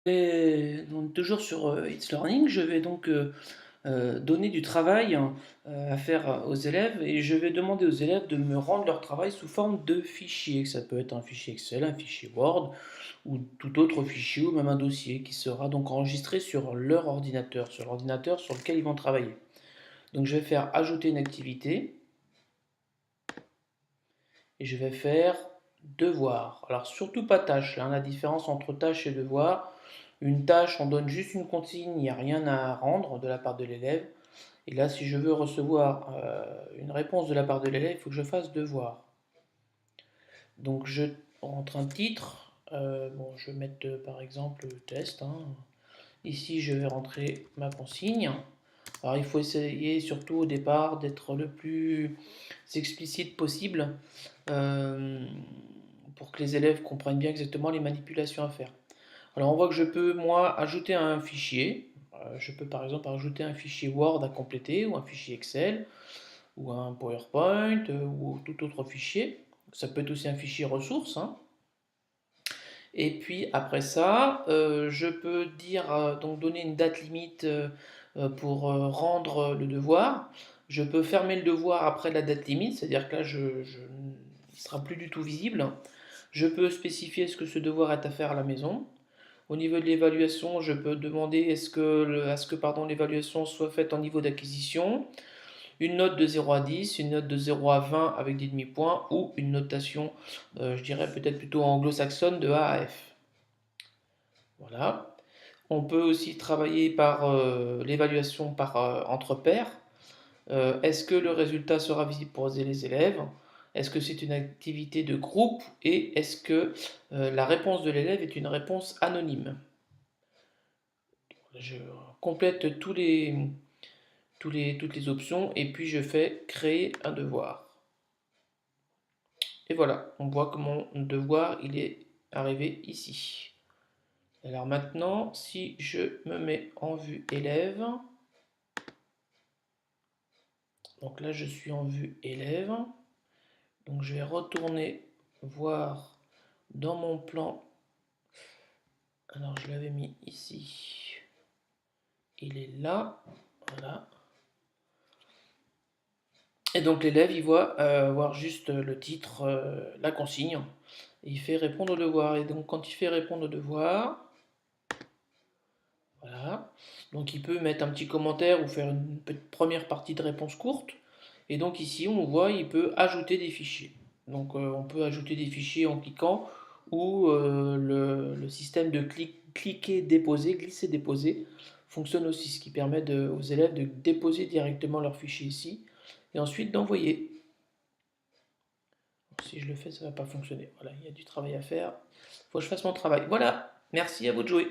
Et donc toujours sur It's Learning, je vais donc donner du travail à faire aux élèves et je vais demander aux élèves de me rendre leur travail sous forme de fichier. Ça peut être un fichier Excel, un fichier Word ou tout autre fichier ou même un dossier qui sera donc enregistré sur leur ordinateur, sur l'ordinateur sur lequel ils vont travailler. Donc je vais faire ajouter une activité et je vais faire devoir. Alors surtout pas tâche, hein, la différence entre tâche et devoir. Une tâche, on donne juste une consigne, il n'y a rien à rendre de la part de l'élève. Et là, si je veux recevoir une réponse de la part de l'élève, il faut que je fasse devoir. Donc je rentre un titre. Bon, je vais mettre par exemple test, hein. Ici, je vais rentrer ma consigne. Alors, il faut essayer surtout au départ d'être le plus explicite possible euh, pour que les élèves comprennent bien exactement les manipulations à faire. Alors, on voit que je peux, moi, ajouter un fichier. Je peux par exemple ajouter un fichier Word à compléter ou un fichier Excel ou un PowerPoint ou tout autre fichier. Ça peut être aussi un fichier ressources, hein. Et puis après ça, je peux dire, donc donner une date limite pour rendre le devoir. Je peux fermer le devoir après la date limite, c'est-à-dire que là, il ne sera plus du tout visible. Je peux spécifier ce que ce devoir est à faire à la maison. Au niveau de l'évaluation, je peux demander à ce que l'évaluation soit faite en niveau d'acquisition, une note de 0 à 10, une note de 0 à 20 avec des demi-points ou une notation, je dirais peut-être plutôt anglo-saxonne de A à F. Voilà. On peut aussi travailler par l'évaluation par entre pairs. Est-ce que le résultat sera visible pour les élèves? Est-ce que c'est une activité de groupe? Et est-ce que la réponse de l'élève est une réponse anonyme? Je complète toutes les options et puis je fais créer un devoir. Et voilà, on voit que mon devoir il est arrivé ici. Alors maintenant, si je me mets en vue élève, donc là je suis en vue élève, donc je vais retourner voir dans mon plan. Alors je l'avais mis ici, il est là, voilà. Et donc l'élève il voit voir juste le titre, la consigne, et il fait répondre au devoir. Et donc quand il fait répondre au devoir, voilà, donc il peut mettre un petit commentaire ou faire une première partie de réponse courte. Et donc ici, on voit, il peut ajouter des fichiers. Donc on peut ajouter des fichiers en cliquant ou le système de cliquer, déposer, glisser, déposer fonctionne aussi, ce qui permet aux élèves de déposer directement leurs fichiers ici et ensuite d'envoyer. Si je le fais, ça ne va pas fonctionner. Voilà, il y a du travail à faire. Il faut que je fasse mon travail. Voilà, merci, à vous de jouer.